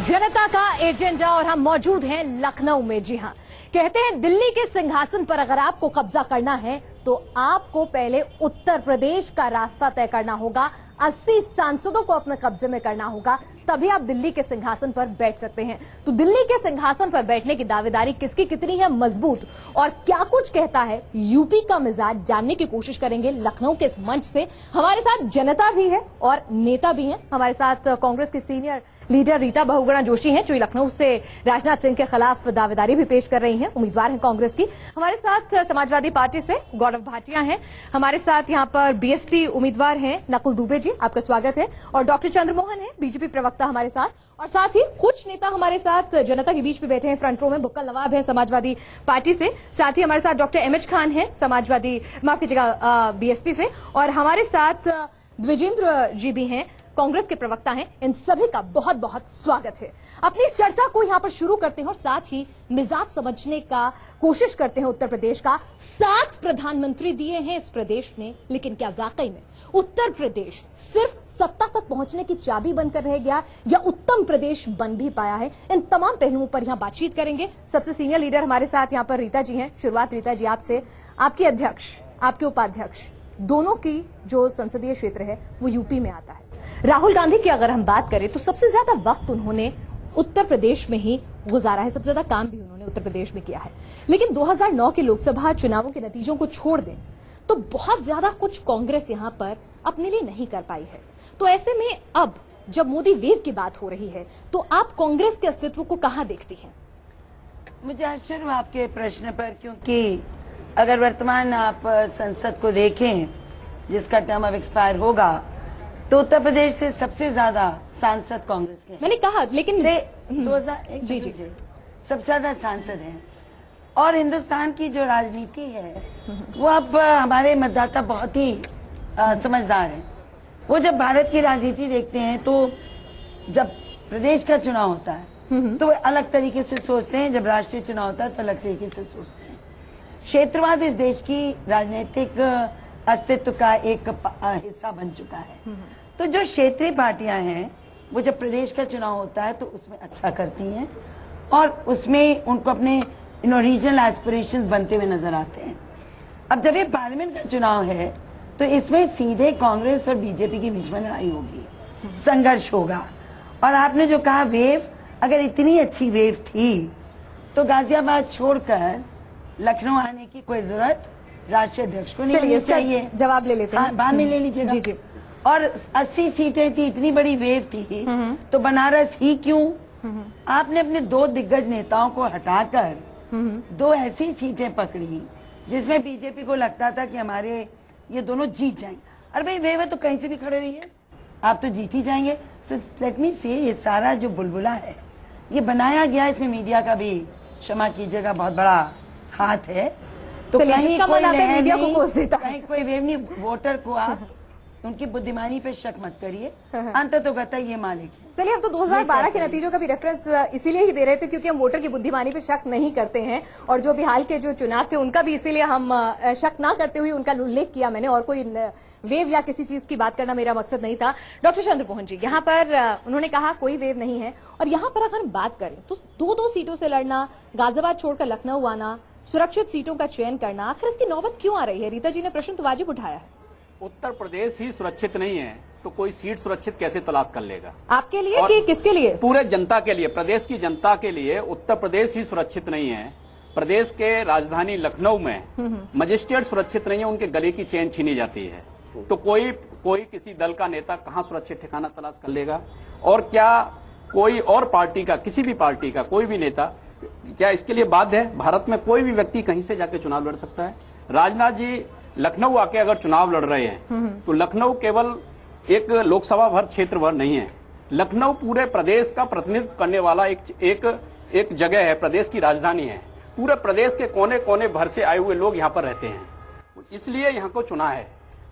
जनता का एजेंडा और हम मौजूद हैं लखनऊ में। जी हां, कहते हैं दिल्ली के सिंहासन पर अगर आपको कब्जा करना है तो आपको पहले उत्तर प्रदेश का रास्ता तय करना होगा। 80 सांसदों को अपने कब्जे में करना होगा, तभी आप दिल्ली के सिंहासन पर बैठ सकते हैं। तो दिल्ली के सिंहासन पर बैठने की दावेदारी किसकी कितनी है मजबूत और क्या कुछ कहता है यूपी का मिजाज, जानने की कोशिश करेंगे लखनऊ के इस मंच से। हमारे साथ जनता भी है और नेता भी हैं। हमारे साथ कांग्रेस की सीनियर लीडर रीता बहुगुणा जोशी हैं, जो लखनऊ से राजनाथ सिंह के खिलाफ दावेदारी भी पेश कर रही हैं, उम्मीदवार हैं कांग्रेस की। हमारे साथ समाजवादी पार्टी से गौरव भाटिया हैं। हमारे साथ यहां पर बीएसपी उम्मीदवार हैं नकुल दुबे जी, आपका स्वागत है। और डॉक्टर चंद्रमोहन हैं, बीजेपी प्रवक्ता हमारे साथ। और साथ ही कुछ नेता हमारे साथ जनता के बीच में बैठे हैं फ्रंट रो में। बुक्कल नवाब है समाजवादी पार्टी से, साथ ही हमारे साथ डॉक्टर एमएच खान है समाजवादी, माफ कीजिएगा, बीएसपी से। और हमारे साथ द्विजेंद्र जी भी हैं, कांग्रेस के प्रवक्ता हैं। इन सभी का बहुत बहुत स्वागत है। अपनी इस चर्चा को यहां पर शुरू करते हैं और साथ ही मिजाज समझने का कोशिश करते हैं उत्तर प्रदेश का। 7 प्रधानमंत्री दिए हैं इस प्रदेश ने, लेकिन क्या वाकई में उत्तर प्रदेश सिर्फ सत्ता तक पहुंचने की चाबी बनकर रह गया या उत्तम प्रदेश बन भी पाया है? इन तमाम पहलुओं पर यहां बातचीत करेंगे। सबसे सीनियर लीडर हमारे साथ यहां पर रीता जी हैं। शुरुआत रीता जी आपसे। आपके अध्यक्ष, आपके उपाध्यक्ष, दोनों की जो संसदीय क्षेत्र है वो यूपी में आता है। राहुल गांधी की अगर हम बात करें तो सबसे ज्यादा वक्त उन्होंने उत्तर प्रदेश में ही गुजारा है, सबसे ज्यादा काम भी उन्होंने उत्तर प्रदेश में किया है। लेकिन 2009 के लोकसभा चुनावों के नतीजों को छोड़ दें तो बहुत ज्यादा कुछ कांग्रेस यहां पर अपने लिए नहीं कर पाई है। तो ऐसे में अब जब मोदी वेव की बात हो रही है तो आप कांग्रेस के अस्तित्व को कहां देखती हैं? मुझे आश्चर्य हुआ आपके प्रश्न पर, क्योंकि अगर वर्तमान आप संसद को देखें जिसका टर्म अब एक्सपायर होगा तो उत्तर प्रदेश से सबसे ज्यादा सांसद कांग्रेस के हैं। मैंने कहा, लेकिन 2001 जी सबसे ज्यादा सांसद हैं। और हिंदुस्तान की जो राजनीति है वो अब हमारे मतदाता बहुत ही समझदार हैं। वो जब भारत की राजनीति देखते हैं तो जब प्रदेश का चुनाव होता है तो वो अलग तरीके से सोचते हैं, जब राष्ट्रीय चुनाव होता है तो अलग तरीके से सोचते हैं। क्षेत्रवाद इस देश की राजनीतिक अस्तित्व का एक हिस्सा बन चुका है। तो जो क्षेत्रीय पार्टियां हैं वो जब प्रदेश का चुनाव होता है तो उसमें अच्छा करती हैं और उसमें उनको अपने रीजनल एस्पिरेशंस बनते हुए नजर आते हैं। अब जब ये पार्लियामेंट का चुनाव है तो इसमें सीधे कांग्रेस और बीजेपी के बीच में लड़ाई होगी, संघर्ष होगा। और आपने जो कहा वेव, अगर इतनी अच्छी वेव थी तो गाजियाबाद छोड़कर लखनऊ आने की कोई जरूरत राष्ट्रीय अध्यक्ष को नहीं होनी चाहिए। जवाब ले लेते हैं, बाद में ले लीजिए। जी जी। और 80 सीटें थी, इतनी बड़ी वेव थी तो बनारस ही क्यों? आपने अपने 2 दिग्गज नेताओं को हटाकर 2 ऐसी सीटें पकड़ी जिसमें बीजेपी को लगता था कि हमारे ये दोनों जीत जाएंगे। अरे भाई वेव है तो कहीं से भी खड़े हुई है, आप तो जीत ही जाएंगे। सो लेट मी से ये सारा जो बुलबुला है ये बनाया गया, इसमें मीडिया का भी क्षमा कीजिएगा बहुत बड़ा हाथ है। तो कहीं कोई मीडिया को कोस देता है, कहीं कोई वेव नहीं। वोटर को आप उनकी बुद्धिमानी पे शक मत करिए, अंत तो गता ये मालिक है। चलिए, हम तो 2012 के नतीजों का भी रेफरेंस इसीलिए ही दे रहे थे क्योंकि हम वोटर की बुद्धिमानी पे शक नहीं करते हैं और जो भी हाल के जो चुनाव थे उनका भी इसीलिए हम शक ना करते हुए उनका उल्लेख किया मैंने, और कोई वेव या किसी चीज की बात करना मेरा मकसद नहीं था। डॉक्टर चंद्रमोहन जी, यहाँ पर उन्होंने कहा कोई वेव नहीं है, और यहाँ पर अगर हम बात करें तो 2-2 सीटों से लड़ना, गाजियाबाद छोड़कर लखनऊ आना, सुरक्षित सीटों का चयन करना, आखिर इसकी नौबत क्यों आ रही है? रीता जी ने प्रश्न तो वाजिब उठाया है। उत्तर प्रदेश ही सुरक्षित नहीं है तो कोई सीट सुरक्षित कैसे तलाश कर लेगा? आपके लिए कि किसके लिए? पूरे जनता के लिए, प्रदेश की जनता के लिए उत्तर प्रदेश ही सुरक्षित नहीं है। प्रदेश के राजधानी लखनऊ में मजिस्ट्रेट सुरक्षित नहीं है, उनके गले की चेन छीनी जाती है। तो कोई किसी दल का नेता कहां सुरक्षित ठिकाना तलाश कर लेगा? और क्या कोई और पार्टी का, किसी भी पार्टी का कोई भी नेता क्या इसके लिए बाध्य है? भारत में कोई भी व्यक्ति कहीं से जाके चुनाव लड़ सकता है। राजनाथ जी लखनऊ आके अगर चुनाव लड़ रहे हैं तो लखनऊ केवल एक लोकसभा भर क्षेत्र भर नहीं है, लखनऊ पूरे प्रदेश का प्रतिनिधित्व करने वाला एक जगह है, प्रदेश की राजधानी है। पूरे प्रदेश के कोने कोने भर से आए हुए लोग यहाँ पर रहते हैं, इसलिए यहाँ को चुना है।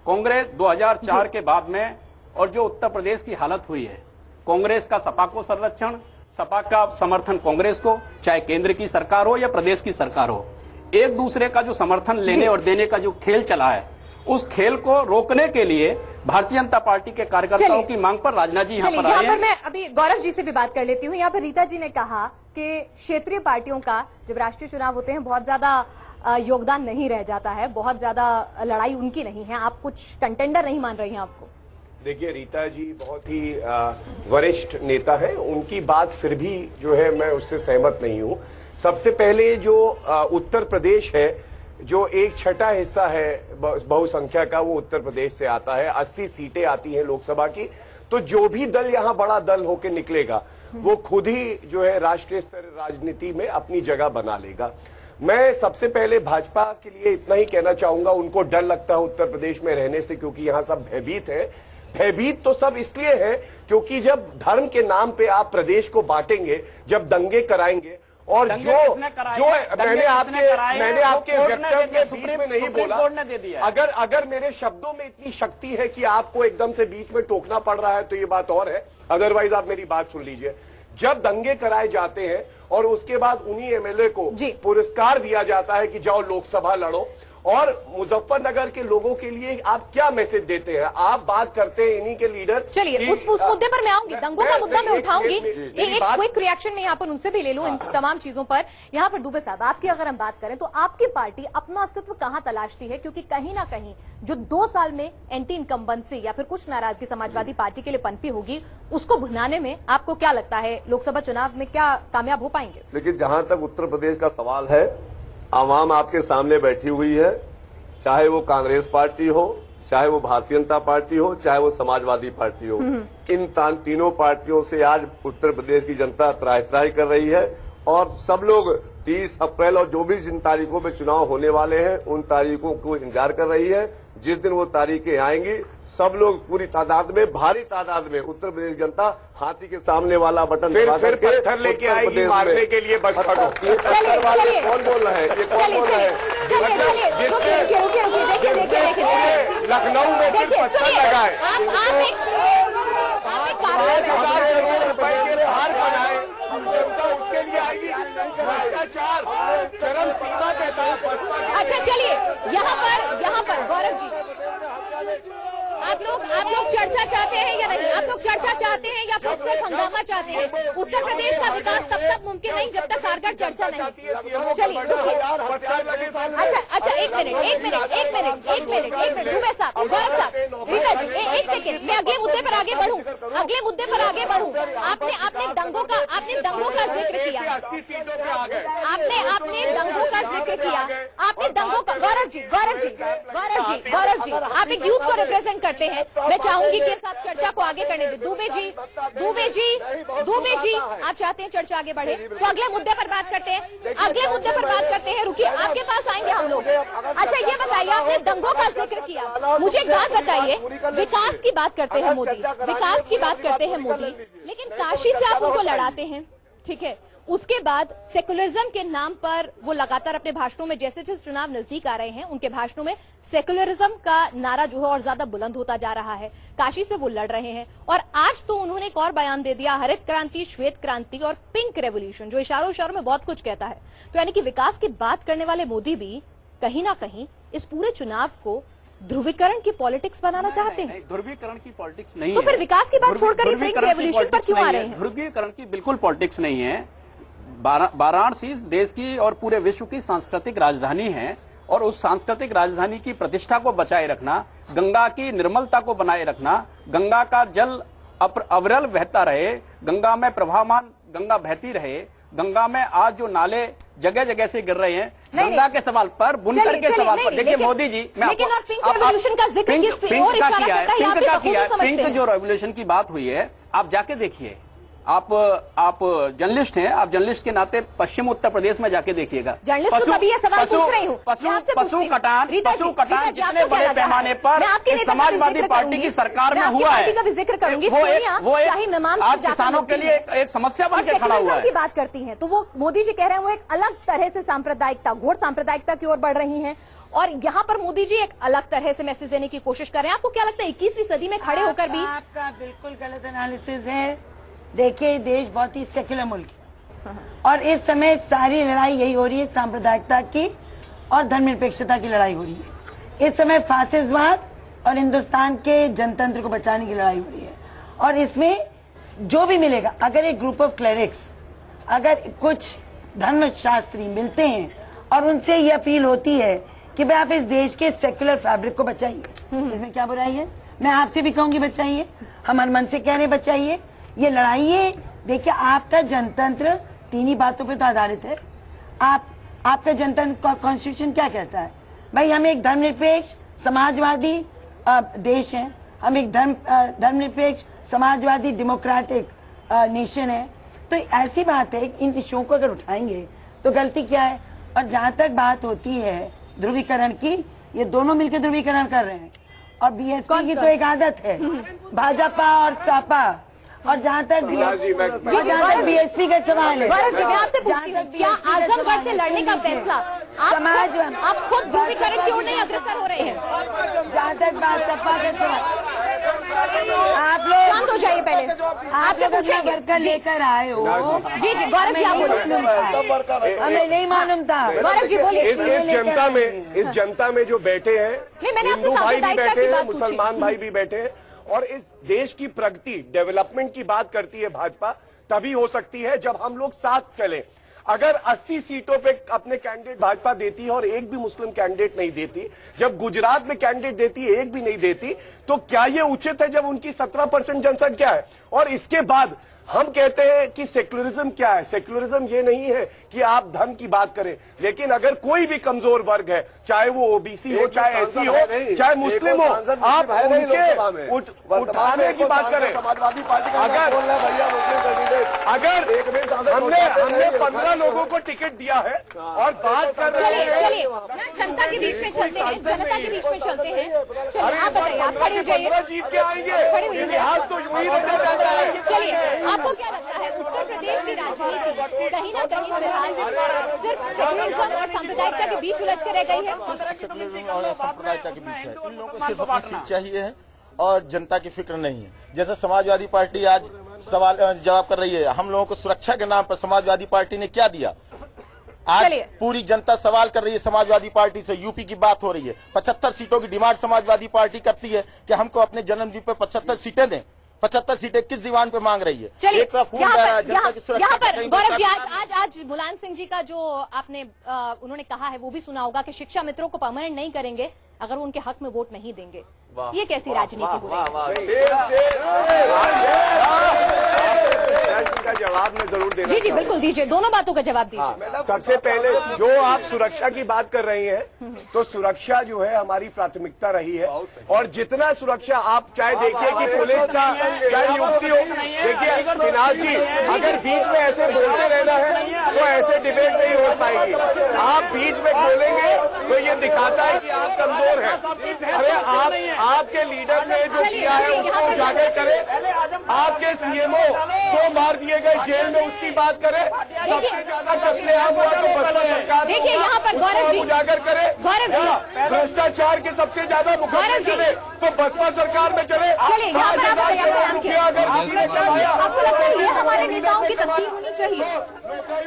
कांग्रेस 2004 के बाद में और जो उत्तर प्रदेश की हालत हुई है, कांग्रेस का सपा को संरक्षण, सपा का समर्थन कांग्रेस को, चाहे केंद्र की सरकार हो या प्रदेश की सरकार हो, एक दूसरे का जो समर्थन लेने और देने का जो खेल चला है, उस खेल को रोकने के लिए भारतीय जनता पार्टी के कार्यकर्ताओं की मांग पर राजनाथ जी यहाँ पर आए हैं। मैं अभी गौरव जी से भी बात कर लेती हूँ। यहाँ पर रीता जी ने कहा कि क्षेत्रीय पार्टियों का जब राष्ट्रीय चुनाव होते हैं बहुत ज्यादा योगदान नहीं रह जाता है, बहुत ज्यादा लड़ाई उनकी नहीं है। आप कुछ कंटेंडर नहीं मान रही हैं आपको? देखिए, रीता जी बहुत ही वरिष्ठ नेता है, उनकी बात फिर भी जो है मैं उससे सहमत नहीं हूं। सबसे पहले जो उत्तर प्रदेश है, जो 1/6 हिस्सा है बहुसंख्या का, वो उत्तर प्रदेश से आता है। 80 सीटें आती हैं लोकसभा की। तो जो भी दल यहां बड़ा दल होकर निकलेगा वो खुद ही जो है राष्ट्रीय स्तर राजनीति में अपनी जगह बना लेगा। मैं सबसे पहले भाजपा के लिए इतना ही कहना चाहूंगा, उनको डर लगता है उत्तर प्रदेश में रहने से, क्योंकि यहां सब भयभीत है। भयभीत तो सब इसलिए है क्योंकि जब धर्म के नाम पे आप प्रदेश को बांटेंगे, जब दंगे कराएंगे, और जो मैंने आपके वक्तव्य के बीच में नहीं बोला, अगर मेरे शब्दों में इतनी शक्ति है कि आपको एकदम से बीच में टोकना पड़ रहा है तो ये बात और है, अदरवाइज आप मेरी बात सुन लीजिए। जब दंगे कराए जाते हैं और उसके बाद उन्हीं एमएलए को पुरस्कार दिया जाता है कि जाओ लोकसभा लड़ो, और मुजफ्फरनगर के लोगों के लिए आप क्या मैसेज देते हैं? आप बात करते हैं इन्हीं के लीडर। चलिए उस मुद्दे पर मैं आऊंगी, दंगों का मुद्दा मैं उठाऊंगी। एक क्विक रिएक्शन में यहाँ पर उनसे भी ले लूं इन तमाम चीजों पर। यहाँ पर दुबे साहब, आपकी अगर हम बात करें तो आपकी पार्टी अपना अस्तित्व कहां तलाशती है? क्योंकि कहीं ना कहीं जो 2 साल में एंटी इनकम्बेंसी या फिर कुछ नाराजगी समाजवादी पार्टी के लिए पनपी होगी, उसको भुनाने में आपको क्या लगता है लोकसभा चुनाव में क्या कामयाब हो पाएंगे? लेकिन जहां तक उत्तर प्रदेश का सवाल है, आवाम आपके सामने बैठी हुई है, चाहे वो कांग्रेस पार्टी हो, चाहे वो भारतीय जनता पार्टी हो, चाहे वो समाजवादी पार्टी हो। इन तीनों पार्टियों से आज उत्तर प्रदेश की जनता त्राही कर रही है, और सब लोग 30 अप्रैल और जो भी जिन तारीखों में चुनाव होने वाले हैं उन तारीखों को इंतजार कर रही है। जिस दिन वो तारीखें आएंगी, सब लोग पूरी तादाद में, भारी तादाद में उत्तर प्रदेश जनता हाथी के सामने वाला बटन फिर पत्थर लेके आएगी मारने के लिए। बस खड़ो। कौन बोल रहा है? ये कौन बोल रहा है? लखनऊ में फिर पत्थर लगाए, 5,000 करोड़ रुपए के हार बनाए, जनता उसके लिए आएगी। भ्रष्टाचार चरम सीमा पे था। अच्छा चलिए, यहाँ पर गौरव जी, आप लोग चर्चा चाहते हैं या नहीं? आप लोग चर्चा चाहते हैं या फिर सिर्फ हंगामा चाहते हैं? उत्तर प्रदेश का विकास तब तक मुमकिन नहीं जब तक कारगर चर्चा नहीं। चलिए अच्छा एक मिनट दुबे साहब, गौरव साहब, रीता जी, एक सेकेंड, मैं अगले मुद्दे पर आगे बढ़ूं। आपने दंगों का जिक्र किया, आपने दंगों का जिक्र किया, आपने दंगों का, गौरव जी, आप एक यूथ को रिप्रेजेंट करते हैं। मैं चाहूंगी कि साथ चर्चा को आगे करने दें। दुबे जी, आप चाहते हैं चर्चा आगे बढ़े तो अगले मुद्दे पर बात करते हैं। रुकिए, आपके पास आएंगे हम लोग। अच्छा ये बताइए, आपने दंगों का जिक्र किया, मुझे एक बात बताइए, विकास की बात करते हैं मोदी, लेकिन काशी से आप उनको लड़ाते हैं, ठीक है? उसके बाद सेकुलरिज्म के नाम पर वो लगातार अपने भाषणों में, जैसे जैसे चुनाव नजदीक आ रहे हैं उनके भाषणों में सेकुलरिज्म का नारा जो है और ज्यादा बुलंद होता जा रहा है। काशी से वो लड़ रहे हैं, और आज तो उन्होंने एक और बयान दे दिया, हरित क्रांति, श्वेत क्रांति और पिंक रेवोल्यूशन, जो इशारों में बहुत कुछ कहता है। तो यानी कि विकास की बात करने वाले मोदी भी कहीं ना कहीं इस पूरे चुनाव को ध्रुवीकरण की पॉलिटिक्स बनाना चाहते हैं। ध्रुवीकरण की पॉलिटिक्स नहीं तो फिर विकास की बात छोड़कर ये पिंक रेवोल्यूशन पर क्यों आ रहे हैं? ध्रुवीकरण की बिल्कुल पॉलिटिक्स नहीं है। वाराणसी देश की और पूरे विश्व की सांस्कृतिक राजधानी है, और उस सांस्कृतिक राजधानी की प्रतिष्ठा को बचाए रखना, गंगा की निर्मलता को बनाए रखना, गंगा का जल अविरल बहता रहे, गंगा में प्रवाहमान गंगा बहती रहे, गंगा में आज जो नाले जगह जगह से गिर रहे हैं, गंगा के सवाल पर, बुनकर के सवाल पर, देखिए मोदी जी, पिंक जो रेवोल्यूशन की बात हुई है, आप जाके देखिए। आप जर्नलिस्ट हैं, आप जर्नलिस्ट के नाते पश्चिम उत्तर प्रदेश में जाके देखिएगा। पशु कटान जितने बड़े पैमाने पर समाजवादी पार्टी की सरकार में हुआ है, वो आज किसानों के लिए एक समस्या बन के खड़ा हुआ है। की बात करती हैं तो वो मोदी जी कह रहे हैं वो एक अलग तरह से सांप्रदायिकता, घोर सांप्रदायिकता की ओर बढ़ रही हैं, और यहाँ पर मोदी जी एक अलग तरह से मैसेज देने की कोशिश कर रहे हैं। आपको क्या लगता है 21वीं सदी में खड़े होकर भी? आपका बिल्कुल गलत एनालिसिस है। देखिए, देश बहुत ही सेक्युलर मुल्क है, और इस समय सारी लड़ाई यही हो रही है, सांप्रदायिकता की और धर्मनिरपेक्षता की लड़ाई हो रही है। इस समय फासिस्टवाद और हिंदुस्तान के जनतंत्र को बचाने की लड़ाई हो रही है। और इसमें जो भी मिलेगा, अगर एक ग्रुप ऑफ क्लेरिक्स, अगर कुछ धर्मशास्त्री मिलते हैं और उनसे ये अपील होती है कि भाई आप इस देश के सेक्युलर फैब्रिक को बचाइए, इसमें क्या बुराई है? मैं आपसे भी कहूंगी बचाइए, हम मन से कह रहे बचाइए, ये लड़ाइए। देखिए, आपका जनतंत्र 3 ही बातों पर तो आधारित है। आपका जनतंत्र कॉन्स्टिट्यूशन क्या कहता है? भाई हम एक धर्मनिरपेक्ष समाजवादी देश है, हम एक धर्मनिरपेक्ष समाजवादी डेमोक्रेटिक नेशन है। तो ऐसी बात है, इन इश्यूओं को अगर उठाएंगे तो गलती क्या है? और जहां तक बात होती है ध्रुवीकरण की, ये दोनों मिलकर ध्रुवीकरण कर रहे हैं। और बीएसपी की तो एक आदत है, भाजपा और सपा। और जहां तक बीएसपी का सवाल है, गौरव जी, मैं आपसे पूछती हूँ, क्या आजमगढ़ से लड़ने का फैसला आप खुद ध्रुवीकरण की ओर नहीं अग्रसर हो रहे हैं? जहां तक बात सपा का सवाल, आप लोग शांत हो जाइए पहले, आपसे पूछेंगे। वर्कर लेकर आए हो। जी जी, गौरव जी आप बोलिए। हमें नहीं मालूम था। गौरव जी बोलिए। इस जनता में जो बैठे हैं, मैंने आपसे हिंदू भाई भी सांप्रदायिकता बैठे की हैं, बात पूछी। मुसलमान भाई भी बैठे हैं, और इस देश की प्रगति, डेवलपमेंट की बात करती है भाजपा, तभी हो सकती है जब हम लोग साथ चलें। अगर 80 सीटों पे अपने कैंडिडेट भाजपा देती है और एक भी मुस्लिम कैंडिडेट नहीं देती, जब गुजरात में कैंडिडेट देती है एक भी नहीं देती, तो क्या ये उचित है जब उनकी 17% जनसंख्या है? और इसके बाद हम कहते हैं कि सेक्युलरिज्म क्या है? सेक्युलरिज्म ये नहीं है कि आप धर्म की बात करें, लेकिन अगर कोई भी कमजोर वर्ग है, चाहे वो ओबीसी हो, चाहे एससी हो, चाहे मुस्लिम हो, आप उनके उठाने की बात करें। समाजवादी पार्टी का अगर हमने 15 लोगों को टिकट दिया है और बात कर रहे हैं। चलिए जनता के बीच में चलते हैं, जनता के बीच में चलते हैं। चलिए आप बताइए, आप खड़े हो जाइए। 15 जीत के आएंगे, इतिहास तो यूं ही बदल जाता है। चलिए, आपको क्या लगता है उत्तर प्रदेश की राजनीति कहीं ना कहीं फिलहाल सिर्फ सेक्युलरिज्म और सांप्रदायिकता के बीच उलझ कर रह गई है? सेक्युलरिज्म और सांप्रदायिकता के बीच है। इन लोगों को सिर्फ अपनी सीट चाहिए है और जनता की फिक्र नहीं है। जैसे समाजवादी पार्टी आज सवाल जवाब कर रही है, हम लोगों को सुरक्षा के नाम पर समाजवादी पार्टी ने क्या दिया? आज पूरी जनता सवाल कर रही है समाजवादी पार्टी से। यूपी की बात हो रही है, 75 सीटों की डिमांड समाजवादी पार्टी करती है कि हमको अपने जन्मदिन पर 75 सीटें दें। 75 सीटें किस दीवान पे मांग रही है? चलिए, एक तरफ यहाँ पर गौरव जी आज मुलायम सिंह जी का जो आपने उन्होंने कहा है वो भी सुना होगा कि शिक्षा मित्रों को परमानेंट नहीं करेंगे अगर वो उनके हक में वोट नहीं देंगे। ये कैसी राजनीति हो रही है? का जवाब मैं जरूर देना। जी बिल्कुल दीजिए, दोनों बातों का जवाब दीजिए। सबसे पहले जो आप सुरक्षा की बात कर रही हैं, तो सुरक्षा जो है हमारी प्राथमिकता रही है। और जितना सुरक्षा आप चाहे देखिए कि पुलिस का चाहे नियुक्ति हो, देखिए सिन्हा जी, अगर बीच में ऐसे बोलते रहना है तो ऐसे डिबेट नहीं हो पाएगी। आप बीच में बोलेंगे तो ये दिखाता है कि आप कमजोर हैं। अरे आपके लीडर ने जो किया है उसको उजागर करें। आपके सीएमओ 2 मार दिए गए जेल में, उसकी बात करें। सबसे ज्यादा कत्लेआम हुआ तो बसपा सरकार, देखिए यहाँ पर गौरव जी उजागर करे। गौरव जी भ्रष्टाचार के सबसे ज्यादा मुकदमे चले तो बसपा सरकार में चले। चलिए यहाँ पर आपको लगता है ये हमारे नेताओं की तस्वीर होनी चाहिए?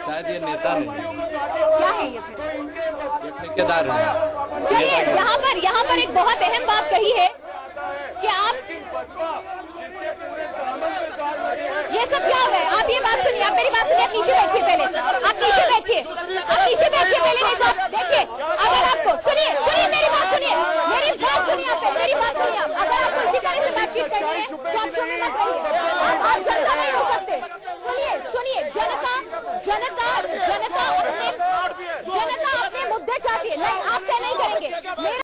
शायद ये नेता नहीं, क्या है ये ठेकेदार है। चलिए यहाँ पर एक बहुत अहम बात कही है कि आप ये सब क्या हो रहा है? आप ये बात सुनिए, आप मेरी बात सुनिए, आप नीचे बैठिए पहले, आप नीचे बैठिए पहले। नहीं तो आप देखिए, अगर आपको सुनिए मेरी बात सुनिए आप, मेरी बात सुनिए आप। अगर आपको इसी तरह से बातचीत करनी है तो आप शो में मत रहिए, आप जनता नहीं हो सकते। सुनिए जनता अपने मुद्दे चाहती है। नहीं, आप क्या नहीं करेंगे।